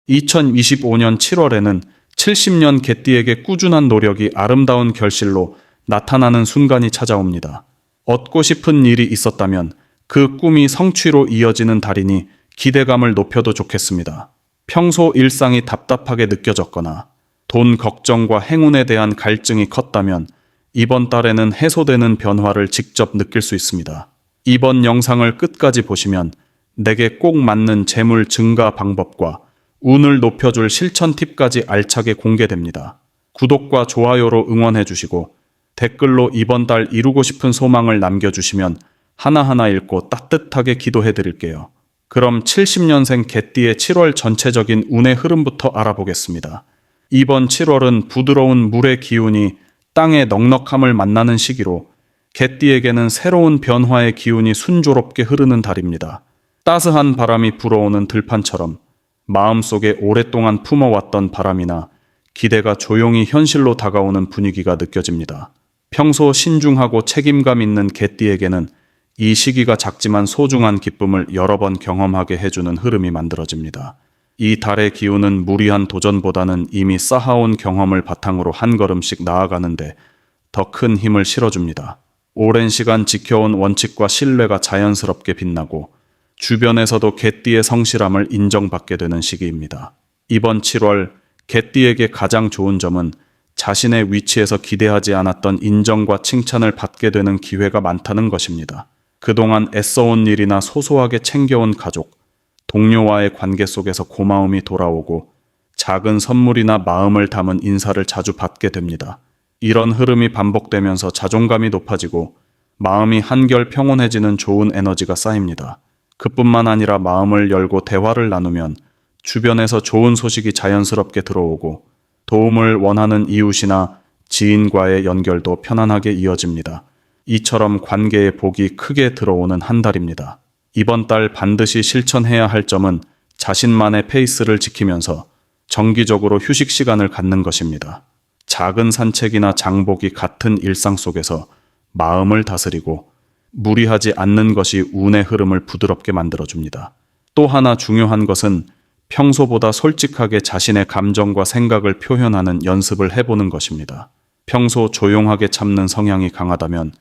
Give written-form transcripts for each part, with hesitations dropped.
2025년 7월에는 70년 개띠에게 꾸준한 노력이 아름다운 결실로 나타나는 순간이 찾아옵니다. 얻고 싶은 일이 있었다면 그 꿈이 성취로 이어지는 달이니 기대감을 높여도 좋겠습니다. 평소 일상이 답답하게 느껴졌거나 돈 걱정과 행운에 대한 갈증이 컸다면 이번 달에는 해소되는 변화를 직접 느낄 수 있습니다. 이번 영상을 끝까지 보시면 내게 꼭 맞는 재물 증가 방법과 운을 높여줄 실천 팁까지 알차게 공개됩니다. 구독과 좋아요로 응원해 주시고 댓글로 이번 달 이루고 싶은 소망을 남겨주시면 하나하나 읽고 따뜻하게 기도해 드릴게요. 그럼 70년생 개띠의 7월 전체적인 운의 흐름부터 알아보겠습니다. 이번 7월은 부드러운 물의 기운이 땅의 넉넉함을 만나는 시기로 개띠에게는 새로운 변화의 기운이 순조롭게 흐르는 달입니다. 따스한 바람이 불어오는 들판처럼 마음속에 오랫동안 품어왔던 바람이나 기대가 조용히 현실로 다가오는 분위기가 느껴집니다. 평소 신중하고 책임감 있는 개띠에게는 이 시기가 작지만 소중한 기쁨을 여러 번 경험하게 해주는 흐름이 만들어집니다. 이 달의 기운은 무리한 도전보다는 이미 쌓아온 경험을 바탕으로 한 걸음씩 나아가는데 더 큰 힘을 실어줍니다. 오랜 시간 지켜온 원칙과 신뢰가 자연스럽게 빛나고 주변에서도 개띠의 성실함을 인정받게 되는 시기입니다. 이번 7월 개띠에게 가장 좋은 점은 자신의 위치에서 기대하지 않았던 인정과 칭찬을 받게 되는 기회가 많다는 것입니다. 그동안 애써온 일이나 소소하게 챙겨온 가족, 동료와의 관계 속에서 고마움이 돌아오고 작은 선물이나 마음을 담은 인사를 자주 받게 됩니다. 이런 흐름이 반복되면서 자존감이 높아지고 마음이 한결 평온해지는 좋은 에너지가 쌓입니다. 그뿐만 아니라 마음을 열고 대화를 나누면 주변에서 좋은 소식이 자연스럽게 들어오고 도움을 원하는 이웃이나 지인과의 연결도 편안하게 이어집니다. 이처럼 관계에 복이 크게 들어오는 한 달입니다. 이번 달 반드시 실천해야 할 점은 자신만의 페이스를 지키면서 정기적으로 휴식 시간을 갖는 것입니다. 작은 산책이나 장보기 같은 일상 속에서 마음을 다스리고 무리하지 않는 것이 운의 흐름을 부드럽게 만들어줍니다. 또 하나 중요한 것은 평소보다 솔직하게 자신의 감정과 생각을 표현하는 연습을 해보는 것입니다. 평소 조용하게 참는 성향이 강하다면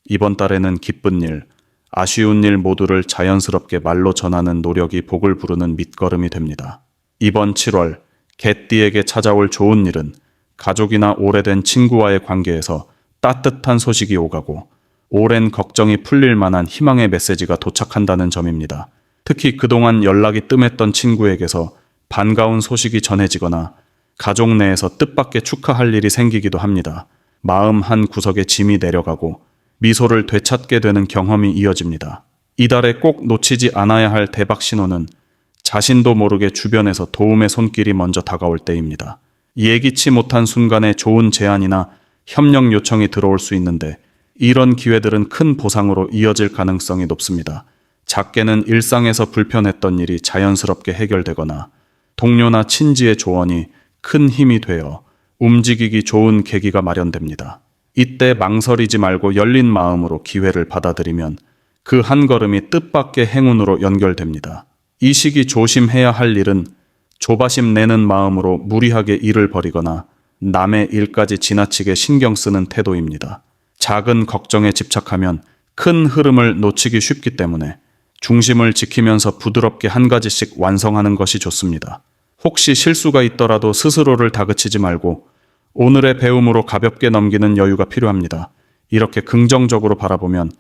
이번 달에는 기쁜 일, 아쉬운 일 모두를 자연스럽게 말로 전하는 노력이 복을 부르는 밑거름이 됩니다. 이번 7월 개띠에게 찾아올 좋은 일은 가족이나 오래된 친구와의 관계에서 따뜻한 소식이 오가고 오랜 걱정이 풀릴 만한 희망의 메시지가 도착한다는 점입니다. 특히 그동안 연락이 뜸했던 친구에게서 반가운 소식이 전해지거나 가족 내에서 뜻밖의 축하할 일이 생기기도 합니다. 마음 한 구석에 짐이 내려가고 미소를 되찾게 되는 경험이 이어집니다. 이달에 꼭 놓치지 않아야 할 대박 신호는 자신도 모르게 주변에서 도움의 손길이 먼저 다가올 때입니다. 예기치 못한 순간에 좋은 제안이나 협력 요청이 들어올 수 있는데 이런 기회들은 큰 보상으로 이어질 가능성이 높습니다. 작게는 일상에서 불편했던 일이 자연스럽게 해결되거나 동료나 친지의 조언이 큰 힘이 되어 움직이기 좋은 계기가 마련됩니다. 이때 망설이지 말고 열린 마음으로 기회를 받아들이면 그 한 걸음이 뜻밖의 행운으로 연결됩니다. 이 시기 조심해야 할 일은 조바심 내는 마음으로 무리하게 일을 벌이거나 남의 일까지 지나치게 신경 쓰는 태도입니다. 작은 걱정에 집착하면 큰 흐름을 놓치기 쉽기 때문에 중심을 지키면서 부드럽게 한 가지씩 완성하는 것이 좋습니다. 혹시 실수가 있더라도 스스로를 다그치지 말고 오늘의 배움으로 가볍게 넘기는 여유가 필요합니다. 이렇게 긍정적으로 바라보면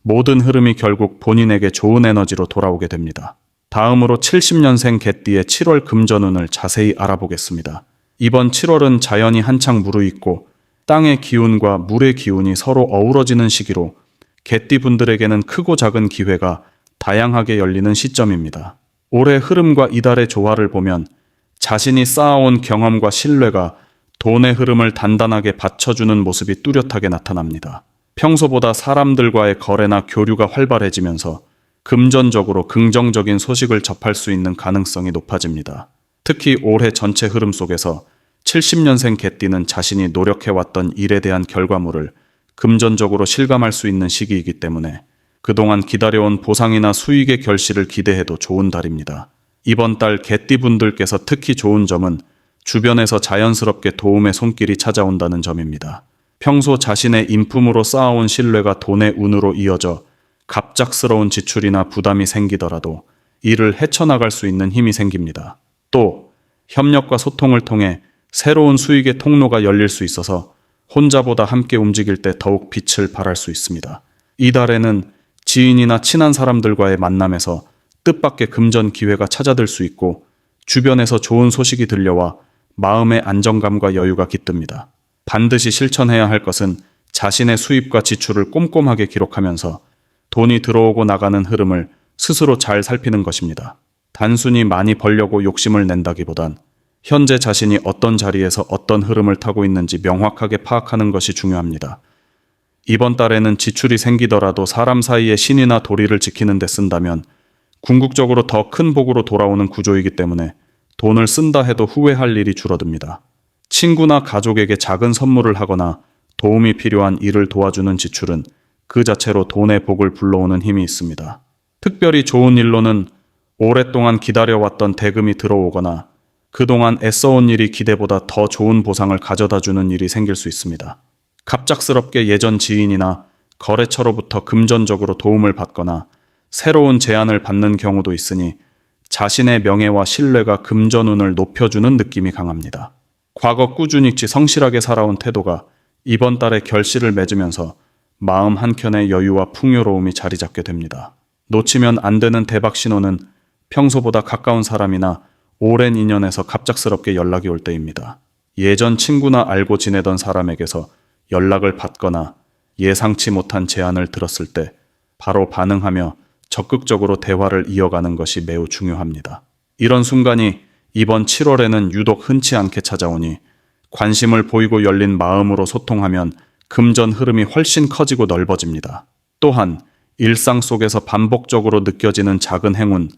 모든 흐름이 결국 본인에게 좋은 에너지로 돌아오게 됩니다. 다음으로 70년생 개띠의 7월 금전운을 자세히 알아보겠습니다. 이번 7월은 자연이 한창 무르익고 땅의 기운과 물의 기운이 서로 어우러지는 시기로 개띠분들에게는 크고 작은 기회가 다양하게 열리는 시점입니다. 올해 흐름과 이달의 조화를 보면 자신이 쌓아온 경험과 신뢰가 돈의 흐름을 단단하게 받쳐주는 모습이 뚜렷하게 나타납니다. 평소보다 사람들과의 거래나 교류가 활발해지면서 금전적으로 긍정적인 소식을 접할 수 있는 가능성이 높아집니다. 특히 올해 전체 흐름 속에서 70년생 개띠는 자신이 노력해왔던 일에 대한 결과물을 금전적으로 실감할 수 있는 시기이기 때문에 그동안 기다려온 보상이나 수익의 결실을 기대해도 좋은 달입니다. 이번 달 개띠분들께서 특히 좋은 점은 주변에서 자연스럽게 도움의 손길이 찾아온다는 점입니다. 평소 자신의 인품으로 쌓아온 신뢰가 돈의 운으로 이어져 갑작스러운 지출이나 부담이 생기더라도 이를 헤쳐나갈 수 있는 힘이 생깁니다. 또 협력과 소통을 통해 새로운 수익의 통로가 열릴 수 있어서 혼자보다 함께 움직일 때 더욱 빛을 발할 수 있습니다. 이달에는 지인이나 친한 사람들과의 만남에서 뜻밖의 금전 기회가 찾아들 수 있고 주변에서 좋은 소식이 들려와 마음의 안정감과 여유가 깃듭니다. 반드시 실천해야 할 것은 자신의 수입과 지출을 꼼꼼하게 기록하면서 돈이 들어오고 나가는 흐름을 스스로 잘 살피는 것입니다. 단순히 많이 벌려고 욕심을 낸다기보단 현재 자신이 어떤 자리에서 어떤 흐름을 타고 있는지 명확하게 파악하는 것이 중요합니다. 이번 달에는 지출이 생기더라도 사람 사이의 신이나 도리를 지키는 데 쓴다면 궁극적으로 더 큰 복으로 돌아오는 구조이기 때문에 돈을 쓴다 해도 후회할 일이 줄어듭니다. 친구나 가족에게 작은 선물을 하거나 도움이 필요한 일을 도와주는 지출은 그 자체로 돈의 복을 불러오는 힘이 있습니다. 특별히 좋은 일로는 오랫동안 기다려왔던 대금이 들어오거나 그동안 애써온 일이 기대보다 더 좋은 보상을 가져다주는 일이 생길 수 있습니다. 갑작스럽게 예전 지인이나 거래처로부터 금전적으로 도움을 받거나 새로운 제안을 받는 경우도 있으니 자신의 명예와 신뢰가 금전운을 높여주는 느낌이 강합니다. 과거 꾸준히 성실하게 살아온 태도가 이번 달에 결실을 맺으면서 마음 한켠에 여유와 풍요로움이 자리 잡게 됩니다. 놓치면 안 되는 대박 신호는 평소보다 가까운 사람이나 오랜 인연에서 갑작스럽게 연락이 올 때입니다. 예전 친구나 알고 지내던 사람에게서 연락을 받거나 예상치 못한 제안을 들었을 때 바로 반응하며 적극적으로 대화를 이어가는 것이 매우 중요합니다. 이런 순간이 이번 7월에는 유독 흔치 않게 찾아오니 관심을 보이고 열린 마음으로 소통하면 금전 흐름이 훨씬 커지고 넓어집니다. 또한 일상 속에서 반복적으로 느껴지는 작은 행운,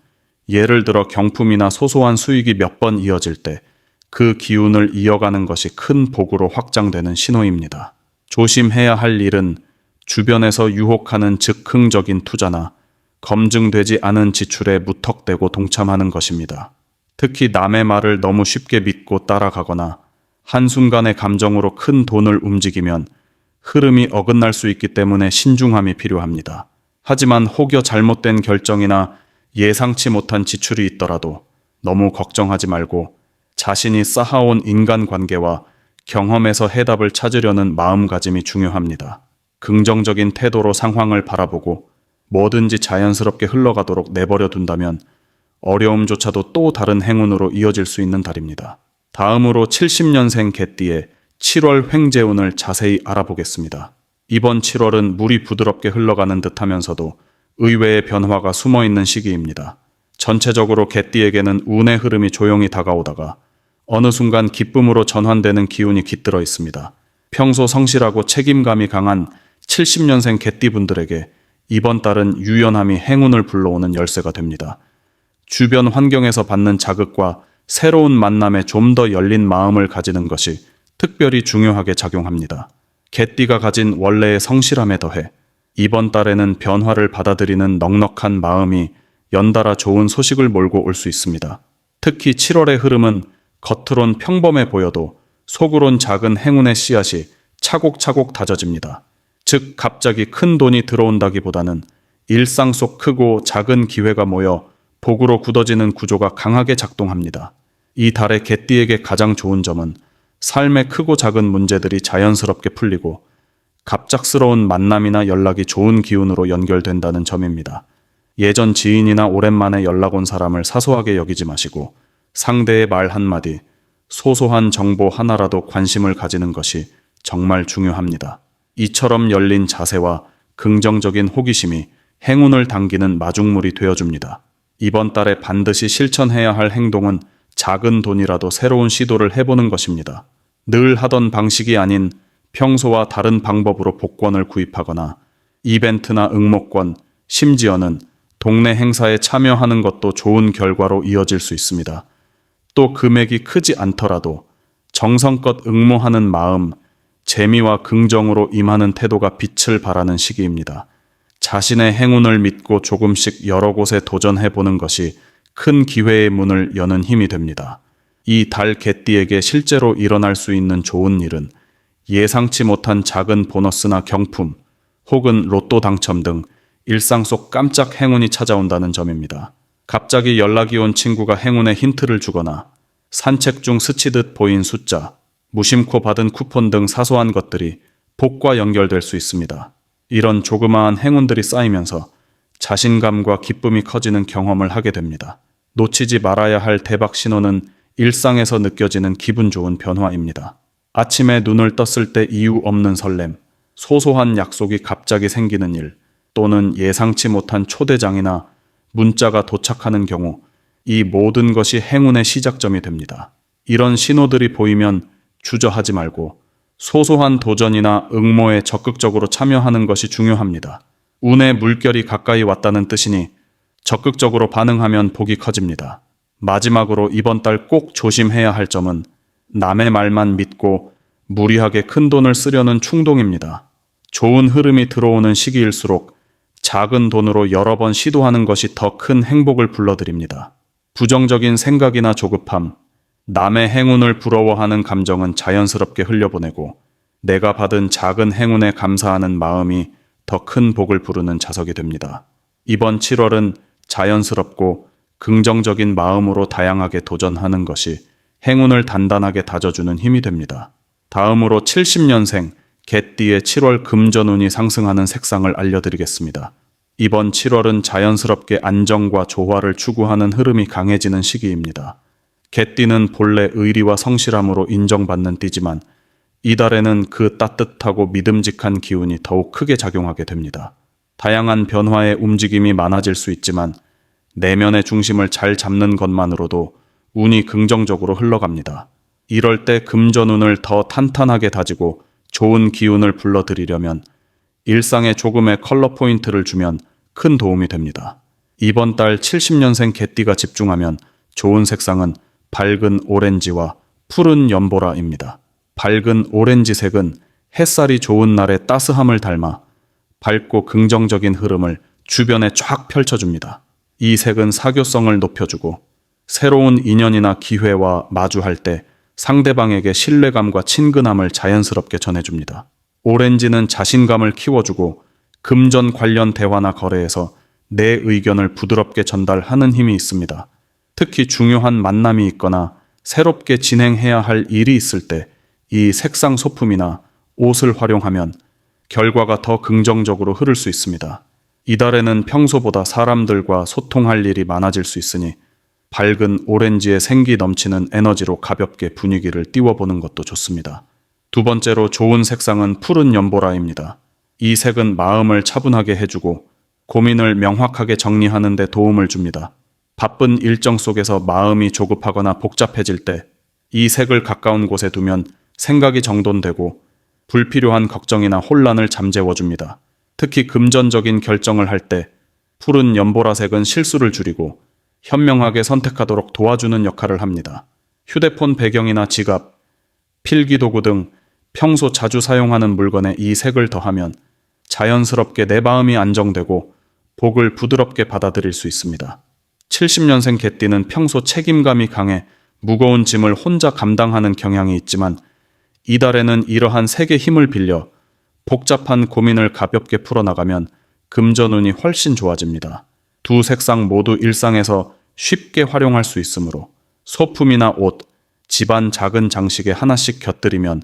예를 들어 경품이나 소소한 수익이 몇 번 이어질 때 그 기운을 이어가는 것이 큰 복으로 확장되는 신호입니다. 조심해야 할 일은 주변에서 유혹하는 즉흥적인 투자나 검증되지 않은 지출에 무턱대고 동참하는 것입니다. 특히 남의 말을 너무 쉽게 믿고 따라가거나 한순간의 감정으로 큰 돈을 움직이면 흐름이 어긋날 수 있기 때문에 신중함이 필요합니다. 하지만 혹여 잘못된 결정이나 예상치 못한 지출이 있더라도 너무 걱정하지 말고 자신이 쌓아온 인간관계와 경험에서 해답을 찾으려는 마음가짐이 중요합니다. 긍정적인 태도로 상황을 바라보고 뭐든지 자연스럽게 흘러가도록 내버려 둔다면 어려움조차도 또 다른 행운으로 이어질 수 있는 달입니다. 다음으로 70년생 개띠의 7월 횡재운을 자세히 알아보겠습니다. 이번 7월은 물이 부드럽게 흘러가는 듯하면서도 의외의 변화가 숨어있는 시기입니다. 전체적으로 개띠에게는 운의 흐름이 조용히 다가오다가 어느 순간 기쁨으로 전환되는 기운이 깃들어 있습니다. 평소 성실하고 책임감이 강한 70년생 개띠분들에게 이번 달은 유연함이 행운을 불러오는 열쇠가 됩니다. 주변 환경에서 받는 자극과 새로운 만남에 좀 더 열린 마음을 가지는 것이 특별히 중요하게 작용합니다. 개띠가 가진 원래의 성실함에 더해 이번 달에는 변화를 받아들이는 넉넉한 마음이 연달아 좋은 소식을 몰고 올 수 있습니다. 특히 7월의 흐름은 겉으론 평범해 보여도 속으론 작은 행운의 씨앗이 차곡차곡 다져집니다. 즉 갑자기 큰 돈이 들어온다기보다는 일상 속 크고 작은 기회가 모여 복으로 굳어지는 구조가 강하게 작동합니다. 이 달의 개띠에게 가장 좋은 점은 삶의 크고 작은 문제들이 자연스럽게 풀리고 갑작스러운 만남이나 연락이 좋은 기운으로 연결된다는 점입니다. 예전 지인이나 오랜만에 연락 온 사람을 사소하게 여기지 마시고 상대의 말 한마디, 소소한 정보 하나라도 관심을 가지는 것이 정말 중요합니다. 이처럼 열린 자세와 긍정적인 호기심이 행운을 당기는 마중물이 되어줍니다. 이번 달에 반드시 실천해야 할 행동은 작은 돈이라도 새로운 시도를 해보는 것입니다. 늘 하던 방식이 아닌 평소와 다른 방법으로 복권을 구입하거나 이벤트나 응모권, 심지어는 동네 행사에 참여하는 것도 좋은 결과로 이어질 수 있습니다. 또 금액이 크지 않더라도 정성껏 응모하는 마음, 재미와 긍정으로 임하는 태도가 빛을 발하는 시기입니다. 자신의 행운을 믿고 조금씩 여러 곳에 도전해보는 것이 큰 기회의 문을 여는 힘이 됩니다. 이 달 개띠에게 실제로 일어날 수 있는 좋은 일은 예상치 못한 작은 보너스나 경품 혹은 로또 당첨 등 일상 속 깜짝 행운이 찾아온다는 점입니다. 갑자기 연락이 온 친구가 행운의 힌트를 주거나 산책 중 스치듯 보인 숫자, 무심코 받은 쿠폰 등 사소한 것들이 복과 연결될 수 있습니다. 이런 조그마한 행운들이 쌓이면서 자신감과 기쁨이 커지는 경험을 하게 됩니다. 놓치지 말아야 할 대박 신호는 일상에서 느껴지는 기분 좋은 변화입니다. 아침에 눈을 떴을 때 이유 없는 설렘, 소소한 약속이 갑자기 생기는 일, 또는 예상치 못한 초대장이나 문자가 도착하는 경우 이 모든 것이 행운의 시작점이 됩니다. 이런 신호들이 보이면 주저하지 말고 소소한 도전이나 응모에 적극적으로 참여하는 것이 중요합니다. 운의 물결이 가까이 왔다는 뜻이니 적극적으로 반응하면 복이 커집니다. 마지막으로 이번 달 꼭 조심해야 할 점은 남의 말만 믿고 무리하게 큰 돈을 쓰려는 충동입니다. 좋은 흐름이 들어오는 시기일수록 작은 돈으로 여러 번 시도하는 것이 더 큰 행복을 불러들입니다. 부정적인 생각이나 조급함, 남의 행운을 부러워하는 감정은 자연스럽게 흘려보내고 내가 받은 작은 행운에 감사하는 마음이 더 큰 복을 부르는 자석이 됩니다. 이번 7월은 자연스럽고 긍정적인 마음으로 다양하게 도전하는 것이 행운을 단단하게 다져주는 힘이 됩니다. 다음으로 70년생 개띠의 7월 금전운이 상승하는 색상을 알려드리겠습니다. 이번 7월은 자연스럽게 안정과 조화를 추구하는 흐름이 강해지는 시기입니다. 개띠는 본래 의리와 성실함으로 인정받는 띠지만 이달에는 그 따뜻하고 믿음직한 기운이 더욱 크게 작용하게 됩니다. 다양한 변화의 움직임이 많아질 수 있지만 내면의 중심을 잘 잡는 것만으로도 운이 긍정적으로 흘러갑니다. 이럴 때 금전운을 더 탄탄하게 다지고 좋은 기운을 불러들이려면 일상에 조금의 컬러 포인트를 주면 큰 도움이 됩니다. 이번 달 70년생 개띠가 집중하면 좋은 색상은 밝은 오렌지와 푸른 연보라입니다. 밝은 오렌지색은 햇살이 좋은 날의 따스함을 닮아 밝고 긍정적인 흐름을 주변에 쫙 펼쳐줍니다. 이 색은 사교성을 높여주고 새로운 인연이나 기회와 마주할 때 상대방에게 신뢰감과 친근함을 자연스럽게 전해줍니다. 오렌지는 자신감을 키워주고 금전 관련 대화나 거래에서 내 의견을 부드럽게 전달하는 힘이 있습니다. 특히 중요한 만남이 있거나 새롭게 진행해야 할 일이 있을 때 이 색상 소품이나 옷을 활용하면 결과가 더 긍정적으로 흐를 수 있습니다. 이달에는 평소보다 사람들과 소통할 일이 많아질 수 있으니 밝은 오렌지의 생기 넘치는 에너지로 가볍게 분위기를 띄워보는 것도 좋습니다. 두 번째로 좋은 색상은 푸른 연보라입니다. 이 색은 마음을 차분하게 해주고 고민을 명확하게 정리하는 데 도움을 줍니다. 바쁜 일정 속에서 마음이 조급하거나 복잡해질 때 이 색을 가까운 곳에 두면 생각이 정돈되고 불필요한 걱정이나 혼란을 잠재워줍니다. 특히 금전적인 결정을 할 때 푸른 연보라색은 실수를 줄이고 현명하게 선택하도록 도와주는 역할을 합니다. 휴대폰 배경이나 지갑, 필기도구 등 평소 자주 사용하는 물건에 이 색을 더하면 자연스럽게 내 마음이 안정되고 복을 부드럽게 받아들일 수 있습니다. 70년생 개띠는 평소 책임감이 강해 무거운 짐을 혼자 감당하는 경향이 있지만 이달에는 이러한 색의 힘을 빌려 복잡한 고민을 가볍게 풀어나가면 금전운이 훨씬 좋아집니다. 두 색상 모두 일상에서 쉽게 활용할 수 있으므로 소품이나 옷, 집안 작은 장식에 하나씩 곁들이면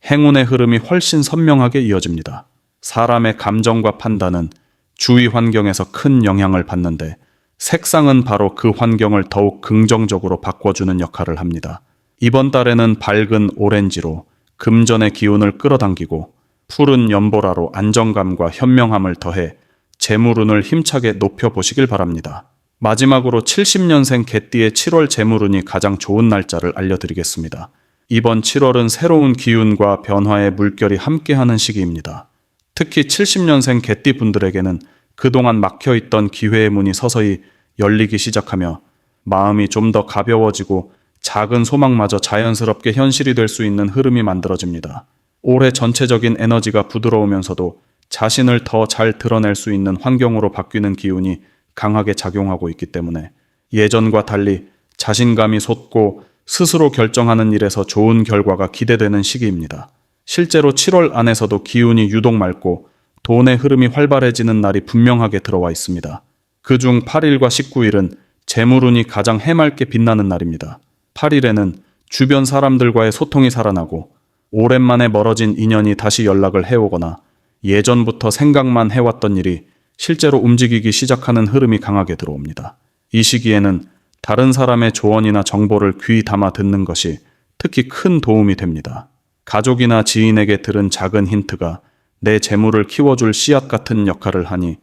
행운의 흐름이 훨씬 선명하게 이어집니다. 사람의 감정과 판단은 주위 환경에서 큰 영향을 받는데 색상은 바로 그 환경을 더욱 긍정적으로 바꿔주는 역할을 합니다. 이번 달에는 밝은 오렌지로 금전의 기운을 끌어당기고 푸른 연보라로 안정감과 현명함을 더해 재물운을 힘차게 높여보시길 바랍니다. 마지막으로 70년생 개띠의 7월 재물운이 가장 좋은 날짜를 알려드리겠습니다. 이번 7월은 새로운 기운과 변화의 물결이 함께하는 시기입니다. 특히 70년생 개띠 분들에게는 그동안 막혀있던 기회의 문이 서서히 열리기 시작하며 마음이 좀 더 가벼워지고 작은 소망마저 자연스럽게 현실이 될 수 있는 흐름이 만들어집니다. 올해 전체적인 에너지가 부드러우면서도 자신을 더 잘 드러낼 수 있는 환경으로 바뀌는 기운이 강하게 작용하고 있기 때문에 예전과 달리 자신감이 솟고 스스로 결정하는 일에서 좋은 결과가 기대되는 시기입니다. 실제로 7월 안에서도 기운이 유독 맑고 돈의 흐름이 활발해지는 날이 분명하게 들어와 있습니다. 그중 8일과 19일은 재물운이 가장 해맑게 빛나는 날입니다. 8일에는 주변 사람들과의 소통이 살아나고 오랜만에 멀어진 인연이 다시 연락을 해오거나 예전부터 생각만 해왔던 일이 실제로 움직이기 시작하는 흐름이 강하게 들어옵니다. 이 시기에는 다른 사람의 조언이나 정보를 귀 담아 듣는 것이 특히 큰 도움이 됩니다. 가족이나 지인에게 들은 작은 힌트가 내 재물을 키워줄 씨앗 같은 역할을 하니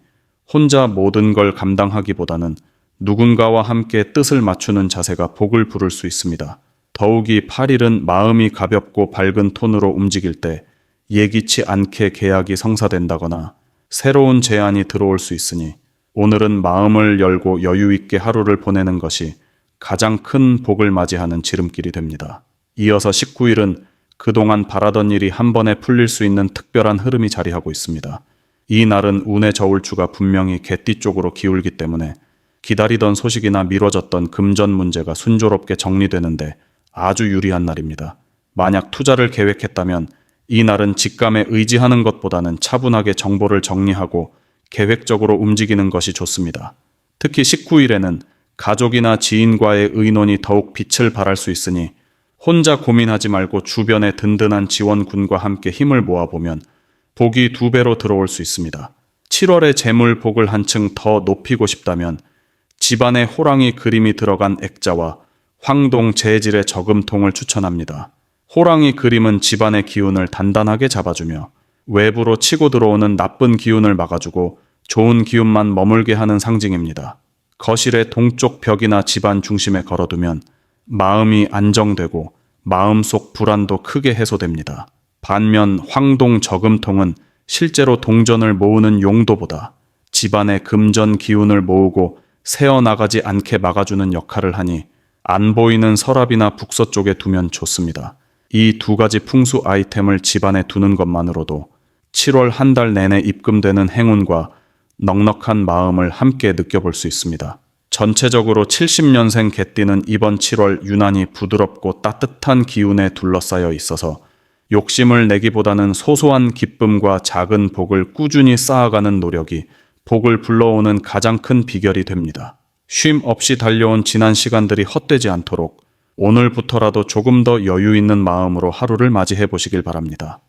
혼자 모든 걸 감당하기보다는 누군가와 함께 뜻을 맞추는 자세가 복을 부를 수 있습니다. 더욱이 8일은 마음이 가볍고 밝은 톤으로 움직일 때 예기치 않게 계약이 성사된다거나 새로운 제안이 들어올 수 있으니 오늘은 마음을 열고 여유 있게 하루를 보내는 것이 가장 큰 복을 맞이하는 지름길이 됩니다. 이어서 19일은 그동안 바라던 일이 한 번에 풀릴 수 있는 특별한 흐름이 자리하고 있습니다. 이 날은 운의 저울추가 분명히 개띠 쪽으로 기울기 때문에 기다리던 소식이나 미뤄졌던 금전 문제가 순조롭게 정리되는데 아주 유리한 날입니다. 만약 투자를 계획했다면 이 날은 직감에 의지하는 것보다는 차분하게 정보를 정리하고 계획적으로 움직이는 것이 좋습니다. 특히 19일에는 가족이나 지인과의 의논이 더욱 빛을 발할 수 있으니 혼자 고민하지 말고 주변의 든든한 지원군과 함께 힘을 모아보면 복이 2배로 들어올 수 있습니다. 7월의 재물 복을 한층 더 높이고 싶다면 집안에 호랑이 그림이 들어간 액자와 황동 재질의 저금통을 추천합니다. 호랑이 그림은 집안의 기운을 단단하게 잡아주며 외부로 치고 들어오는 나쁜 기운을 막아주고 좋은 기운만 머물게 하는 상징입니다. 거실의 동쪽 벽이나 집안 중심에 걸어두면 마음이 안정되고 마음속 불안도 크게 해소됩니다. 반면 황동 저금통은 실제로 동전을 모으는 용도보다 집안의 금전 기운을 모으고 새어나가지 않게 막아주는 역할을 하니 안 보이는 서랍이나 북서 쪽에 두면 좋습니다. 이 2가지 풍수 아이템을 집안에 두는 것만으로도 7월 한 달 내내 입금되는 행운과 넉넉한 마음을 함께 느껴볼 수 있습니다. 전체적으로 70년생 개띠는 이번 7월 유난히 부드럽고 따뜻한 기운에 둘러싸여 있어서 욕심을 내기보다는 소소한 기쁨과 작은 복을 꾸준히 쌓아가는 노력이 복을 불러오는 가장 큰 비결이 됩니다. 쉼 없이 달려온 지난 시간들이 헛되지 않도록 오늘부터라도 조금 더 여유 있는 마음으로 하루를 맞이해 보시길 바랍니다.